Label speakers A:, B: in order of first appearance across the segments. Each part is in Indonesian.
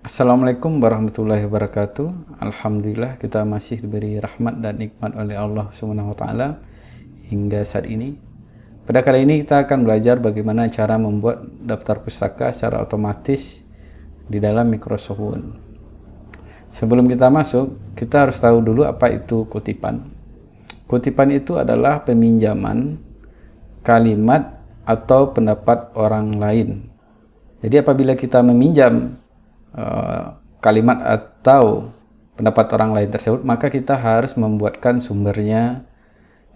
A: Assalamualaikum warahmatullahi wabarakatuh. Alhamdulillah kita masih diberi rahmat dan nikmat oleh Allah Subhanahu wa taala hingga saat ini. Pada kali ini kita akan belajar bagaimana cara membuat daftar pustaka secara otomatis di dalam Microsoft Word. Sebelum kita masuk, kita harus tahu dulu apa itu kutipan. Kutipan itu adalah peminjaman kalimat atau pendapat orang lain. Jadi apabila kita meminjam kalimat atau pendapat orang lain tersebut, maka kita harus membuatkan sumbernya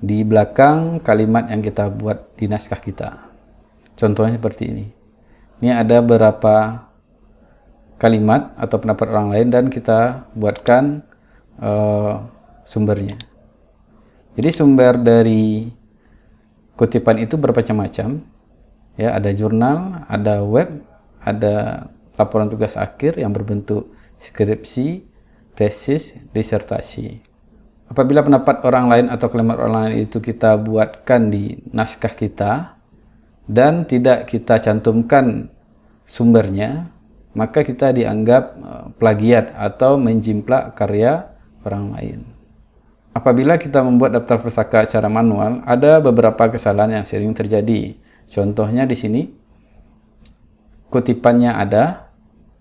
A: di belakang kalimat yang kita buat di naskah kita. Contohnya seperti ini. Ini ada beberapa kalimat atau pendapat orang lain dan kita buatkan sumbernya. Jadi sumber dari kutipan itu bermacam-macam. Ya, ada jurnal, ada web, ada laporan tugas akhir yang berbentuk skripsi, tesis, disertasi. Apabila pendapat orang lain atau kalimat orang lain itu kita buatkan di naskah kita dan tidak kita cantumkan sumbernya, maka kita dianggap plagiat atau menjimplak karya orang lain. Apabila kita membuat daftar pustaka secara manual, ada beberapa kesalahan yang sering terjadi. Contohnya di sini, kutipannya ada,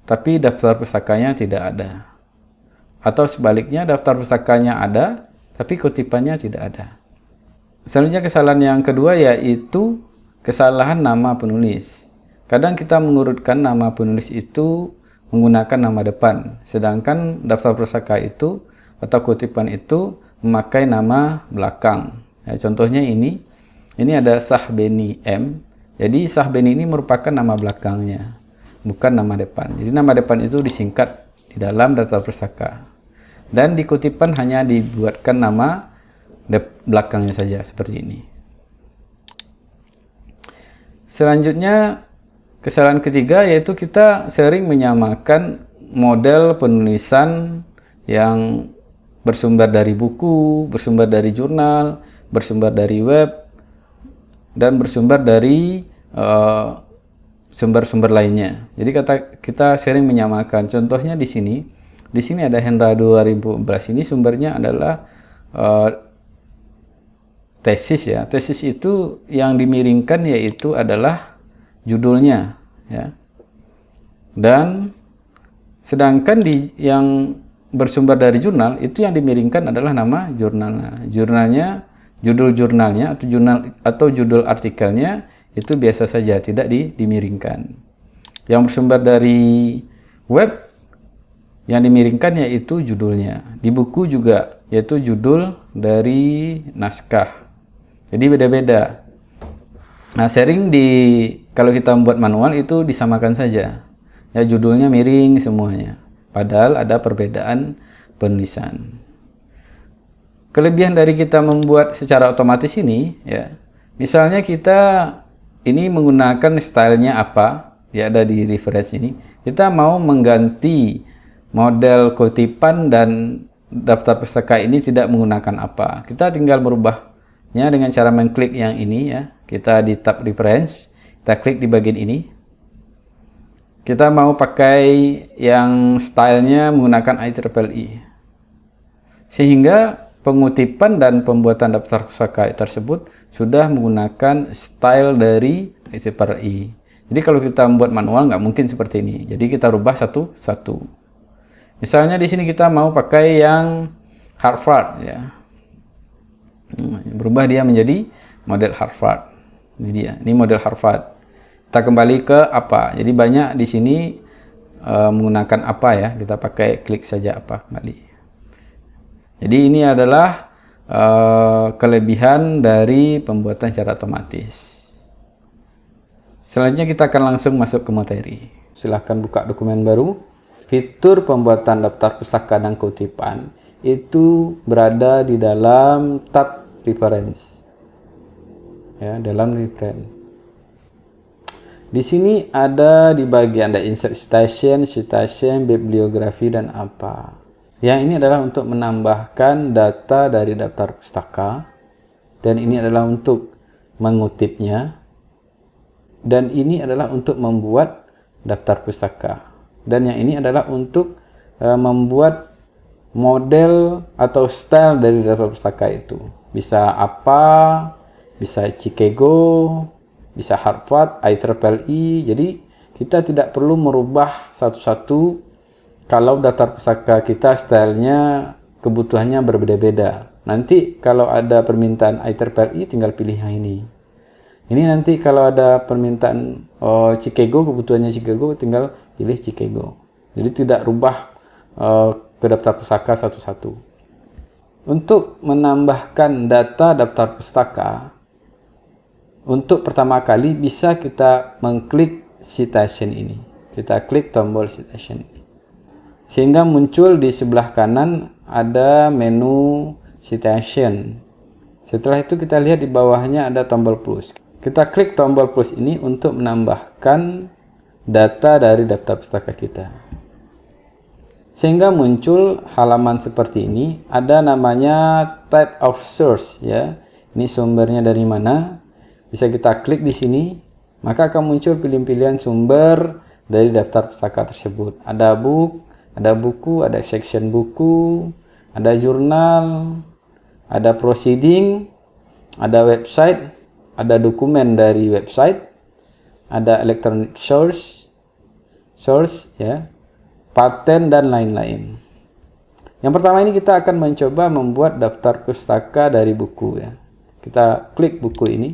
A: tapi daftar pustakanya tidak ada. Atau sebaliknya, daftar pustakanya ada, tapi kutipannya tidak ada. Selanjutnya kesalahan yang kedua yaitu kesalahan nama penulis. Kadang kita mengurutkan nama penulis itu menggunakan nama depan, sedangkan daftar pustaka itu atau kutipan itu memakai nama belakang. Ya, contohnya ini ada Sahbeni M. Jadi Sahbeni ini merupakan nama belakangnya, bukan nama depan. Jadi nama depan itu disingkat di dalam daftar pustaka. Dan di kutipan hanya dibuatkan nama belakangnya saja, seperti ini. Selanjutnya, kesalahan ketiga yaitu kita sering menyamakan model penulisan yang bersumber dari buku, bersumber dari jurnal, bersumber dari web, dan bersumber dari sumber-sumber lainnya. Jadi kita sering menyamakan. Contohnya di sini ada Hendra 2014. Ini sumbernya adalah tesis ya. Tesis itu yang dimiringkan yaitu adalah judulnya ya. Dan sedangkan yang bersumber dari jurnal itu yang dimiringkan adalah nama jurnalnya. Judul jurnalnya atau judul artikelnya itu biasa saja, tidak dimiringkan. Yang bersumber dari web yang dimiringkan yaitu judulnya. Di buku juga yaitu judul dari naskah. Jadi beda-beda. Nah, kalau kita membuat manual itu disamakan saja. Ya, judulnya miring semuanya. Padahal ada perbedaan penulisan. Kelebihan dari kita membuat secara otomatis ini, ya, misalnya kita ini menggunakan stylenya apa, ya ada di reference ini. Kita mau mengganti model kutipan dan daftar pustaka ini tidak menggunakan apa. Kita tinggal merubahnya dengan cara mengklik yang ini, ya. Kita di tab reference, kita klik di bagian ini. Kita mau pakai yang stylenya menggunakan IEEE. Sehingga pengutipan dan pembuatan daftar pustaka tersebut sudah menggunakan style dari IEEE. Jadi kalau kita membuat manual nggak mungkin seperti ini. Jadi kita rubah satu-satu. Misalnya di sini kita mau pakai yang Harvard ya. Berubah dia menjadi model Harvard. Ini dia. Ini model Harvard. Kita kembali ke apa. Jadi banyak di sini menggunakan apa ya. Kita pakai klik saja apa kembali. Jadi ini adalah kelebihan dari pembuatan secara otomatis. Selanjutnya kita akan langsung masuk ke materi. Silahkan buka dokumen baru. Fitur pembuatan daftar pustaka dan kutipan itu berada di dalam tab reference. Ya, dalam reference. Di sini ada di bagian ada insert citation, bibliografi dan apa. Yang ini adalah untuk menambahkan data dari daftar pustaka, dan ini adalah untuk mengutipnya, dan ini adalah untuk membuat daftar pustaka. dan yang ini adalah untuk membuat model atau style dari daftar pustaka itu. Bisa apa, bisa Chicago, bisa Harvard, IEEE. Jadi kita tidak perlu merubah satu-satu kalau daftar pustaka kita stylenya, kebutuhannya berbeda-beda. Nanti kalau ada permintaan IEEE tinggal pilih yang ini. Ini nanti kalau ada permintaan Chicago, kebutuhannya Chicago, tinggal pilih Chicago. Jadi tidak rubah ke daftar pustaka satu-satu. Untuk menambahkan data daftar pustaka, untuk pertama kali bisa kita mengklik citation ini. Kita klik tombol citation ini. Sehingga muncul di sebelah kanan ada menu citation. Setelah itu kita lihat di bawahnya ada tombol plus. Kita klik tombol plus ini untuk menambahkan data dari daftar pustaka kita. Sehingga muncul halaman seperti ini, ada namanya type of source ya. Ini sumbernya dari mana? Bisa kita klik di sini, maka akan muncul pilihan-pilihan sumber dari daftar pustaka tersebut. Ada book, ada buku, ada section buku, ada jurnal, ada proceeding, ada website, ada dokumen dari website, ada electronic source ya, paten dan lain-lain. Yang pertama ini kita akan mencoba membuat daftar pustaka dari buku ya. Kita klik buku ini.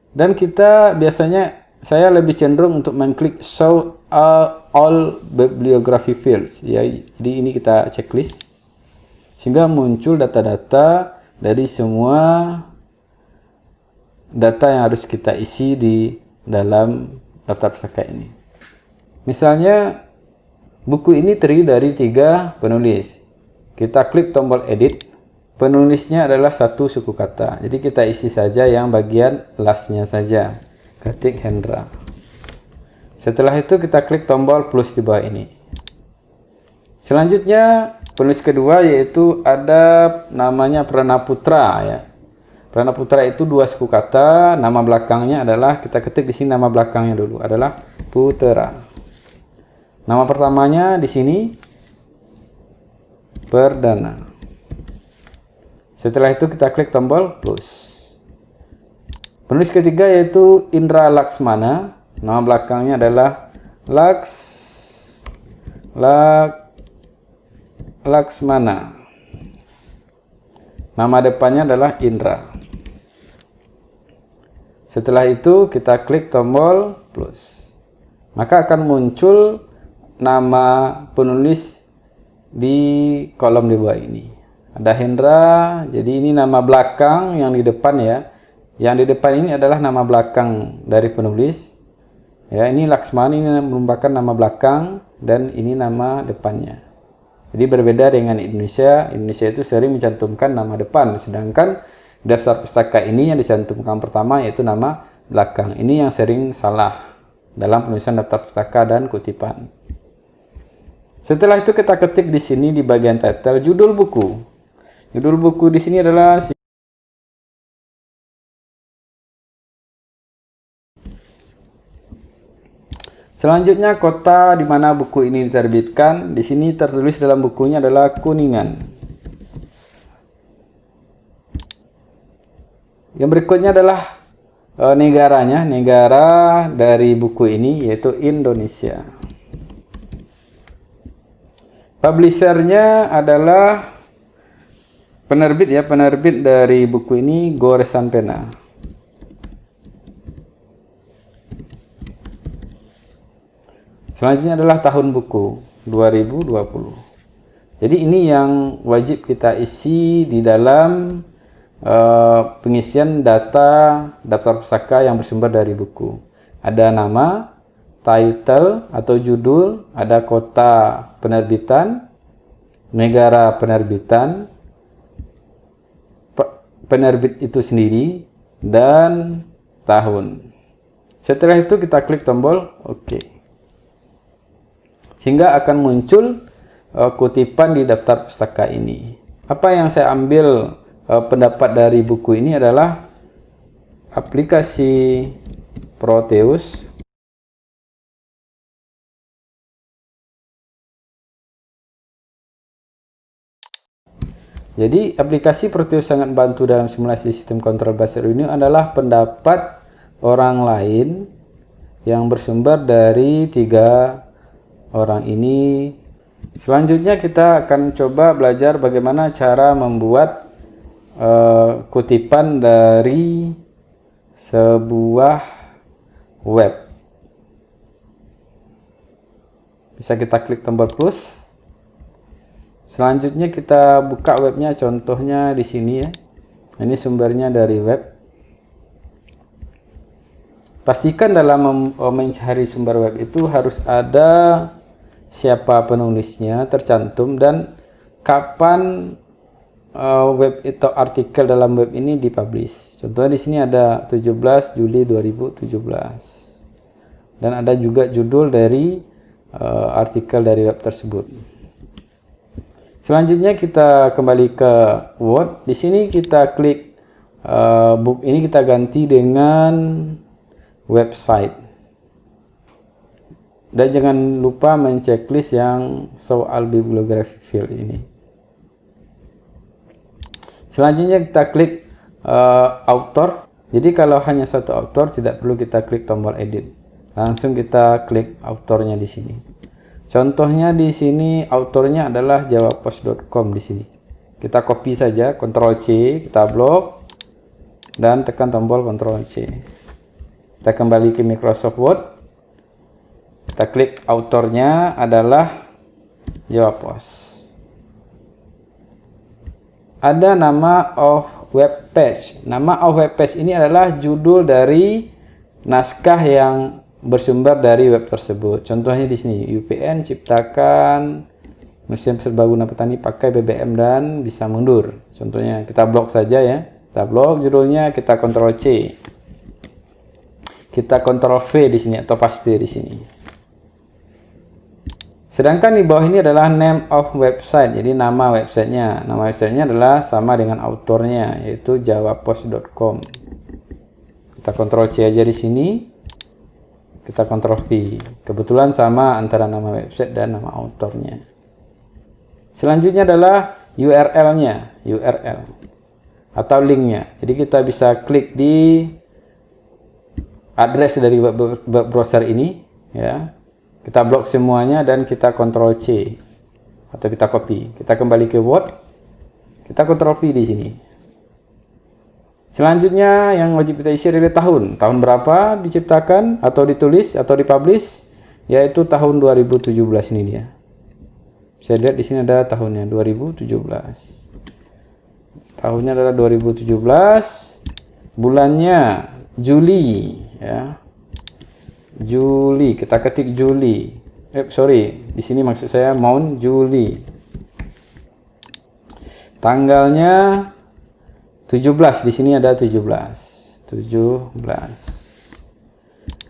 A: Dan kita biasanya, saya lebih cenderung untuk mengklik show all bibliography fields ya. Jadi ini kita checklist sehingga muncul data-data dari semua data yang harus kita isi di dalam daftar pustaka ini. Misalnya buku ini terdiri dari 3 penulis. Kita klik tombol edit. Penulisnya adalah satu suku kata. Jadi kita isi saja yang bagian lastnya saja. Ketik Hendra. Setelah itu kita klik tombol plus di bawah ini. Selanjutnya penulis kedua yaitu ada namanya Pranaputra ya. Pranaputra itu 2 suku kata. Nama belakangnya adalah, kita ketik di sini nama belakangnya dulu, adalah Putera. Nama pertamanya di sini Perdana. Setelah itu kita klik tombol plus. Penulis ketiga yaitu Indra Laksmana. Nama belakangnya adalah Laksmana. Nama depannya adalah Indra. Setelah itu kita klik tombol plus. Maka akan muncul nama penulis di kolom di bawah ini. Ada Hendra, jadi ini nama belakang yang di depan ya. Yang di depan ini adalah nama belakang dari penulis. Ya, ini Laksmana, ini merupakan nama belakang dan ini nama depannya. Jadi berbeda dengan Indonesia. Indonesia itu sering mencantumkan nama depan, sedangkan daftar pustaka ini yang dicantumkan pertama yaitu nama belakang. Ini yang sering salah dalam penulisan daftar pustaka dan kutipan. Setelah itu kita ketik di sini di bagian title judul buku. Judul buku di sini adalah selanjutnya kota di mana buku ini diterbitkan. Di sini tertulis dalam bukunya adalah Kuningan. Yang berikutnya adalah negaranya, negara dari buku ini yaitu Indonesia. Publishernya adalah penerbit ya, penerbit dari buku ini Goresan Pena. Selanjutnya adalah tahun buku 2020. Jadi ini yang wajib kita isi di dalam pengisian data daftar pustaka yang bersumber dari buku. Ada nama, title atau judul, ada kota penerbitan, negara penerbitan, penerbit itu sendiri, dan tahun. Setelah itu kita klik tombol OK. Sehingga akan muncul kutipan di daftar pustaka ini. Apa yang saya ambil pendapat dari buku ini adalah aplikasi Proteus Jadi aplikasi Proteus sangat bantu dalam simulasi sistem kontrol bahasa Arduino adalah pendapat orang lain yang bersumber dari 3 orang ini. Selanjutnya kita akan coba belajar bagaimana cara membuat kutipan dari sebuah web. Bisa kita klik tombol plus. Selanjutnya kita buka webnya, contohnya di sini ya. Ini sumbernya dari web. Pastikan dalam mencari sumber web itu harus ada siapa penulisnya tercantum dan kapan web atau artikel dalam web ini dipublish. Contohnya di sini ada 17 Juli 2017. Dan ada juga judul dari artikel dari web tersebut. Selanjutnya kita kembali ke Word. Di sini kita klik book ini, kita ganti dengan website. Dan jangan lupa menceklis yang show all bibliography field ini. Selanjutnya kita klik author. Jadi kalau hanya satu author tidak perlu kita klik tombol edit. Langsung kita klik authornya di sini. Contohnya di sini autornya adalah javapost.com di sini. Kita copy saja, Ctrl C, kita blok dan tekan tombol Ctrl C. Kita kembali ke Microsoft Word. Kita klik autornya adalah javapost. Ada nama of web page. Nama of web page ini adalah judul dari naskah yang bersumber dari web tersebut. Contohnya di sini, UPN ciptakan mesin serbaguna petani pakai BBM dan bisa mundur. Contohnya kita blok saja ya. Kita blok judulnya, kita Ctrl C. Kita Ctrl V di sini atau paste di sini. Sedangkan di bawah ini adalah name of website. Jadi nama websitenya. Nama websitenya adalah sama dengan autornya, yaitu javapost.com. Kita Ctrl C aja di sini. Kita Ctrl V. Kebetulan sama antara nama website dan nama autornya. Selanjutnya adalah URL-nya, URL atau linknya. Jadi kita bisa klik di address dari web browser ini, ya. Kita blok semuanya dan kita Ctrl C atau kita copy. Kita kembali ke Word. Kita Ctrl V di sini. Selanjutnya yang wajib kita isi adalah tahun. Tahun berapa diciptakan atau ditulis atau dipublish, yaitu tahun 2017 ini dia. Saya lihat di sini ada tahunnya 2017. Tahunnya adalah 2017. Bulannya Juli ya. Juli, kita ketik Juli. Di sini maksud saya month Juli. Tanggalnya 17, di sini ada 17.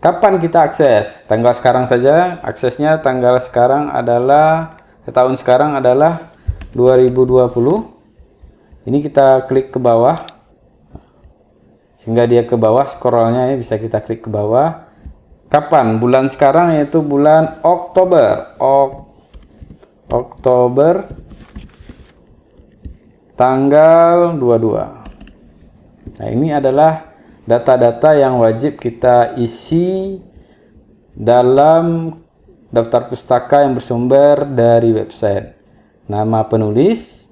A: Kapan kita akses? Tanggal sekarang saja. Aksesnya tanggal sekarang adalah, tahun sekarang adalah 2020. Ini kita klik ke bawah. Sehingga dia ke bawah, scrollnya ya, bisa kita klik ke bawah. Kapan? Bulan sekarang yaitu bulan Oktober. Oktober tanggal 22. Nah, ini adalah data-data yang wajib kita isi dalam daftar pustaka yang bersumber dari website. Nama penulis,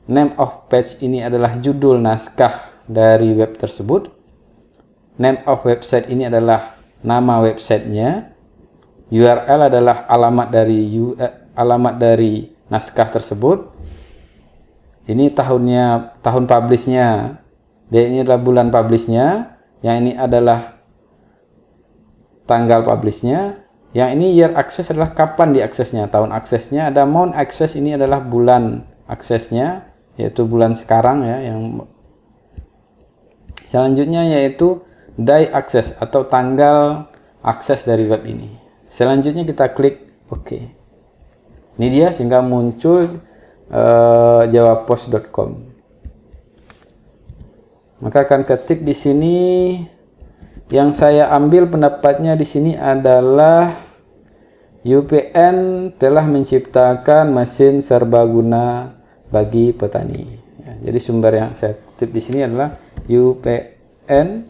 A: name of page ini adalah judul naskah dari web tersebut. Name of website ini adalah nama websitenya. URL adalah alamat dari naskah tersebut. Ini tahunnya, tahun publishnya. Dan ini adalah bulan publishnya, yang ini adalah tanggal publishnya, yang ini year access adalah kapan diaksesnya, tahun aksesnya, ada month access, ini adalah bulan aksesnya, yaitu bulan sekarang ya. Yang selanjutnya yaitu day access atau tanggal akses dari web ini. Selanjutnya kita klik OK. Ini dia, sehingga muncul javapost.com. Maka akan ketik di sini, yang saya ambil pendapatnya di sini adalah UPN telah menciptakan mesin serbaguna bagi petani. Ya, jadi sumber yang saya kutip di sini adalah UPN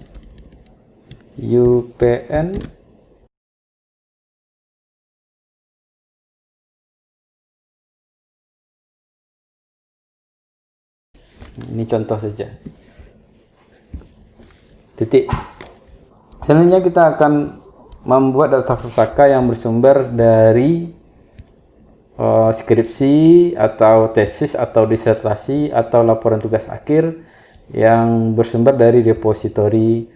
A: ini contoh saja. Titik. Selanjutnya kita akan membuat daftar pusaka yang bersumber dari skripsi atau tesis atau disertasi atau laporan tugas akhir yang bersumber dari repositori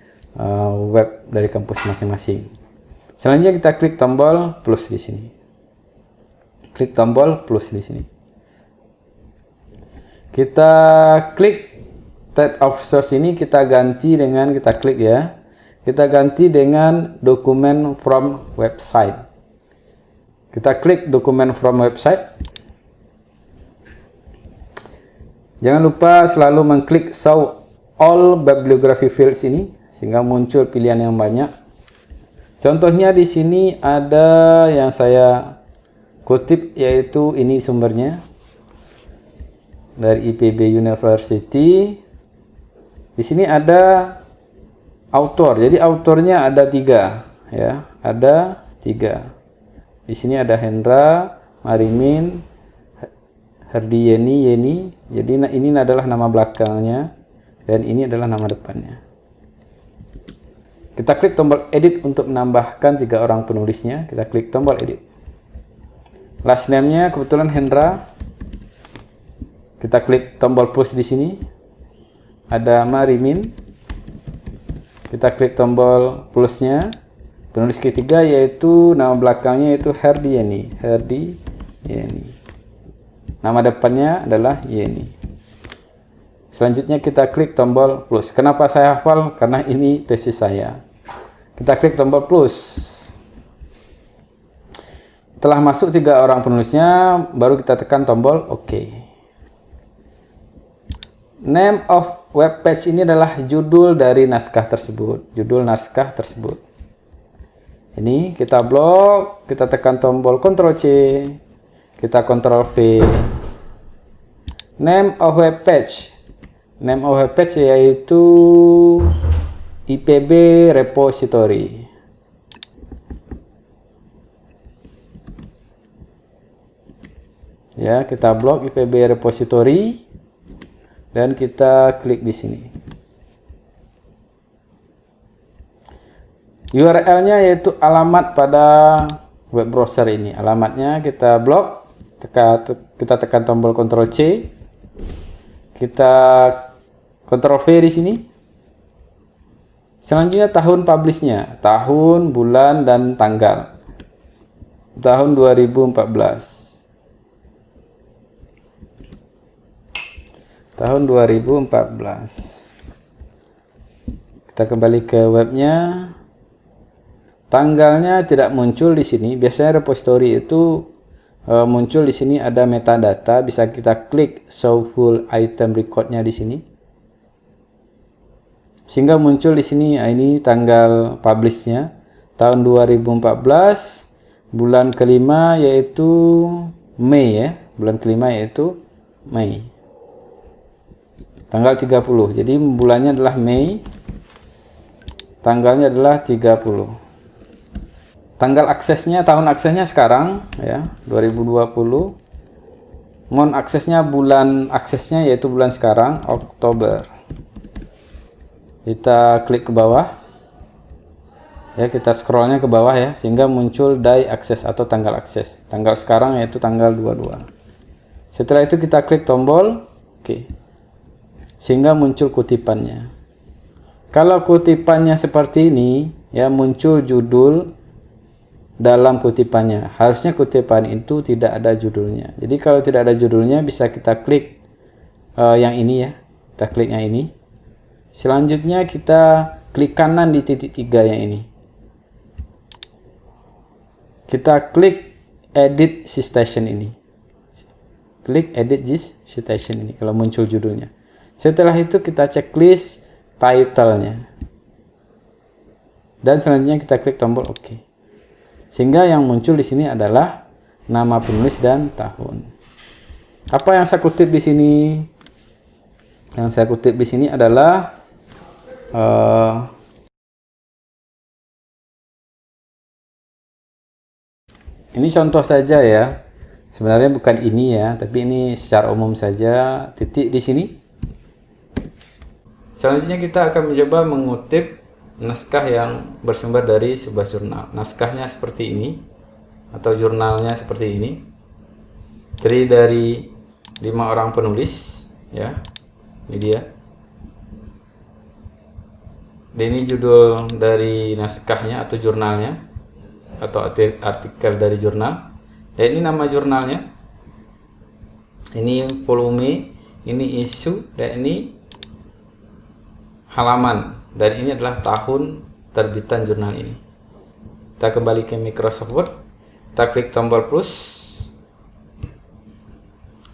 A: web dari kampus masing-masing. Selanjutnya kita klik tombol plus di sini. Klik tombol plus di sini. Kita klik tab of source ini, kita ganti dengan, kita klik ya. Kita ganti dengan dokumen from website. Kita klik dokumen from website. Jangan lupa selalu mengklik show all bibliography fields ini sehingga muncul pilihan yang banyak. Contohnya di sini ada yang saya kutip, yaitu ini sumbernya dari IPB University. Di sini ada autor. Jadi autornya ada 3 ya, ada 3. Di sini ada Hendra, Marimin, Yeni. Jadi ini adalah nama belakangnya dan ini adalah nama depannya. Kita klik tombol edit untuk menambahkan 3 orang penulisnya. Kita klik tombol edit. Last name-nya kebetulan Hendra. Kita klik tombol plus di sini. Ada Marimin. Kita klik tombol plusnya. Penulis ketiga yaitu nama belakangnya yaitu Yeni. Nama depannya adalah Yeni. Selanjutnya kita klik tombol plus. Kenapa saya hafal? Karena ini tesis saya. Kita klik tombol plus. Setelah masuk 3 orang penulisnya, baru kita tekan tombol OK. Name of web page ini adalah judul dari naskah tersebut. Judul naskah tersebut. Ini kita blok, kita tekan tombol Ctrl C, kita Ctrl V. Name of web page. Name of web page yaitu IPB repository. Ya, kita blok IPB repository. Dan kita klik di sini. URL-nya yaitu alamat pada web browser ini. Alamatnya kita blok, kita tekan tombol Ctrl C, kita Ctrl V di sini. Selanjutnya tahun publish-nya, tahun, bulan, dan tanggal. Tahun 2014. Tahun 2014. Kita kembali ke webnya. Tanggalnya tidak muncul di sini. Biasanya repository itu muncul di sini ada metadata. Bisa kita klik show full item record-nya di sini. Sehingga muncul di sini. Ini tanggal publish-nya tahun 2014. Bulan kelima yaitu Mei ya. Bulan kelima yaitu Mei. Tanggal 30. Jadi bulannya adalah Mei. Tanggalnya adalah 30. Tanggal aksesnya, tahun aksesnya sekarang ya, 2020. Mohon aksesnya, bulan aksesnya yaitu bulan sekarang, Oktober. Kita klik ke bawah. Ya, kita scrollnya ke bawah ya, sehingga muncul day akses atau tanggal akses. Tanggal sekarang yaitu tanggal 22. Setelah itu kita klik tombol OK. Sehingga muncul kutipannya. Kalau kutipannya seperti ini, ya muncul judul dalam kutipannya. Harusnya kutipan itu tidak ada judulnya. Jadi kalau tidak ada judulnya, bisa kita klik yang ini ya. Kita klik yang ini. Selanjutnya kita klik kanan di titik 3 yang ini. Kita klik edit citation ini. Klik edit this citation ini kalau muncul judulnya. Setelah itu kita checklist title-nya. Dan selanjutnya kita klik tombol OK. Sehingga yang muncul di sini adalah nama penulis dan tahun. Apa yang saya kutip di sini? Yang saya kutip di sini adalah ini contoh saja ya. Sebenarnya bukan ini ya, tapi ini secara umum saja, titik di sini. Selanjutnya kita akan mencoba mengutip naskah yang bersumber dari sebuah jurnal. Naskahnya seperti ini, atau jurnalnya seperti ini. Terdiri dari 5 orang penulis, ya. Ini dia. Dan ini judul dari naskahnya atau jurnalnya, atau artikel dari jurnal. Dan ini nama jurnalnya. Ini volume, ini isu, dan ini halaman. Dan ini adalah tahun terbitan jurnal ini. Kita kembali ke Microsoft Word. Kita klik tombol plus.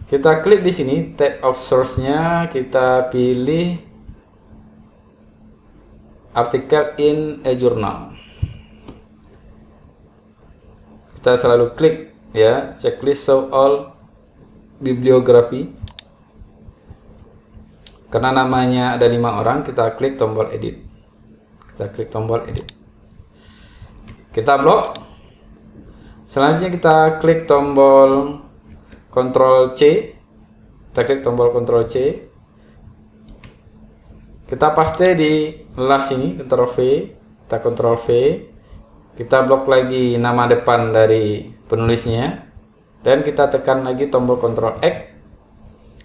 A: Kita klik di sini tab of source-nya, kita pilih artikel in a journal. Kita selalu klik ya, checklist show all bibliografi. Karena namanya ada 5 orang, kita klik tombol edit. Kita klik tombol edit. Kita blok. Selanjutnya kita klik tombol Ctrl C. Kita klik tombol Ctrl C. Kita paste di last ini, Ctrl V. Kita Ctrl V. Kita blok lagi nama depan dari penulisnya. Dan kita tekan lagi tombol Ctrl X.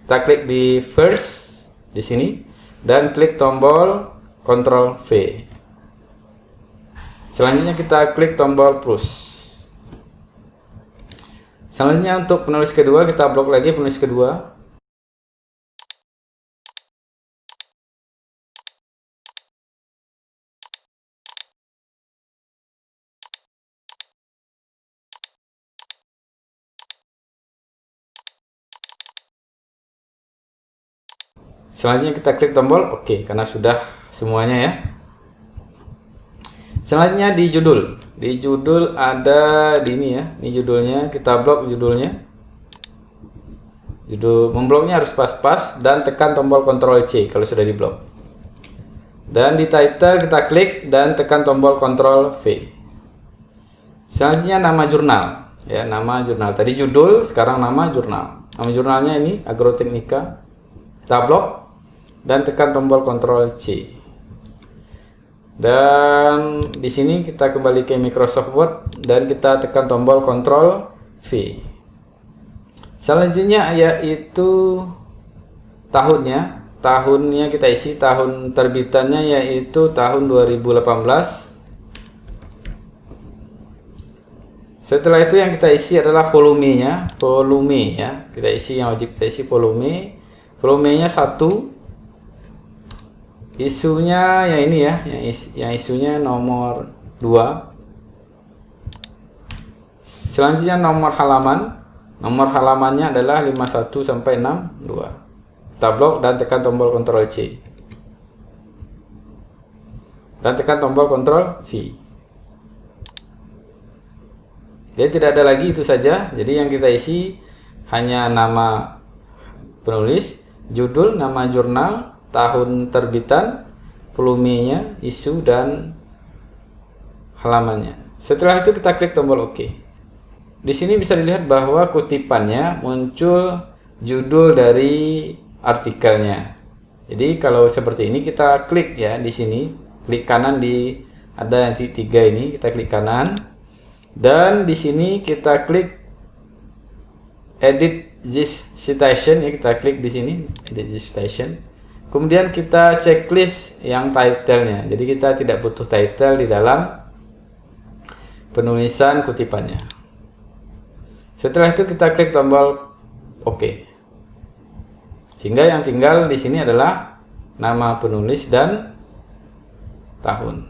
A: Kita klik di first di sini dan klik tombol Ctrl V. Selanjutnya kita klik tombol plus. Selanjutnya untuk penulis kedua kita blok lagi penulis kedua. Selanjutnya kita klik tombol OK karena sudah semuanya ya. Selanjutnya di judul. Di judul ada di ini ya. Ini judulnya, kita blok judulnya. Judul membloknya harus pas-pas dan tekan tombol Ctrl C kalau sudah diblok. Dan di title kita klik dan tekan tombol Ctrl V. Selanjutnya nama jurnal ya, nama jurnal. Tadi judul, sekarang nama jurnal. Nama jurnalnya ini Agroteknika. Kita blok dan tekan tombol Ctrl C. Dan di sini kita kembali ke Microsoft Word dan kita tekan tombol Ctrl V. Selanjutnya yaitu tahunnya. Tahunnya kita isi, tahun terbitannya yaitu tahun 2018. Setelah itu yang kita isi adalah volumenya, volume ya. Kita isi yang wajib kita isi volume. Volumenya 1. Isunya yang ini ya, yang isunya nomor 2. Selanjutnya nomor halaman. Nomor halamannya adalah 51 sampai 62. Kita blok dan tekan tombol Ctrl C. Dan tekan tombol Ctrl V. Jadi tidak ada lagi, itu saja. Jadi yang kita isi hanya nama penulis, judul, nama jurnal, tahun terbitan, volumenya, isu, dan halamannya. Setelah itu kita klik tombol OK. Di sini bisa dilihat bahwa kutipannya muncul judul dari artikelnya. Jadi kalau seperti ini kita klik ya di sini, klik kanan di ada yang titik 3 ini, kita klik kanan. Dan di sini kita klik edit this citation ya, kita klik di sini edit this citation. Kemudian kita checklist yang title-nya. Jadi kita tidak butuh title di dalam penulisan kutipannya. Setelah itu kita klik tombol OK. Sehingga yang tinggal di sini adalah nama penulis dan tahun.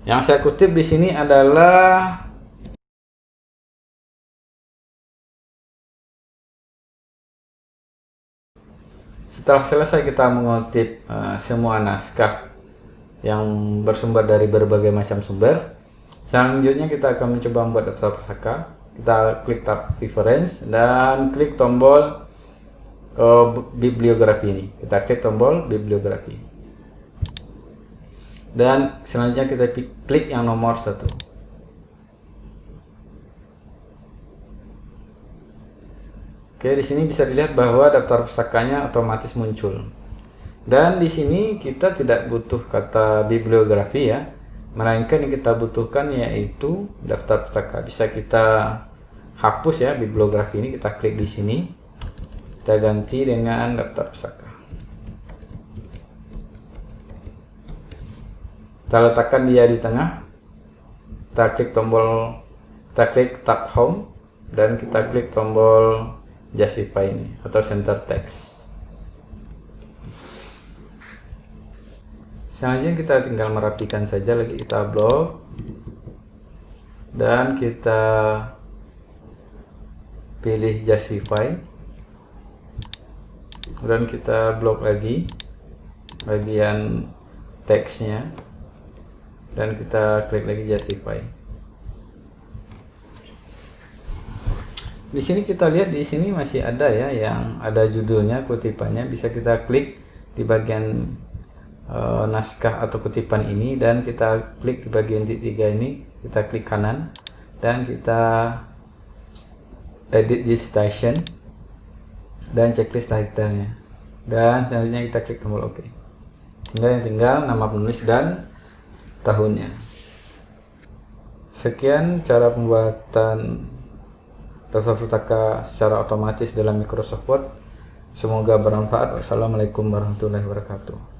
A: Yang saya kutip di sini adalah setelah selesai kita mengutip semua naskah yang bersumber dari berbagai macam sumber, selanjutnya kita akan mencoba membuat daftar pusaka. Kita klik tab reference dan klik tombol bibliografi ini. Kita klik tombol bibliografi. Dan selanjutnya kita klik yang nomor 1. Oke, di sini bisa dilihat bahwa daftar pustakanya otomatis muncul. Dan di sini kita tidak butuh kata bibliografi ya, melainkan yang kita butuhkan yaitu daftar pustaka. Bisa kita hapus ya bibliografi ini, kita klik di sini. Kita ganti dengan daftar pustaka. Kita letakkan dia di tengah. Kita klik tab home dan kita klik tombol justify ini atau center text. Selanjutnya kita tinggal merapikan saja lagi, kita blok dan kita pilih justify dan kita blok lagi bagian teksnya dan kita klik lagi justify. Di sini kita lihat, di sini masih ada ya yang ada judulnya, kutipannya. Bisa kita klik di bagian naskah atau kutipan ini dan kita klik di bagian titik 3 ini, kita klik kanan dan kita edit this citation dan checklist title-nya. Dan selanjutnya kita klik tombol OK. Tinggal nama penulis dan tahunnya. Sekian cara pembuatan daftar pustaka secara otomatis dalam Microsoft Word. Semoga bermanfaat. Wassalamualaikum warahmatullahi wabarakatuh.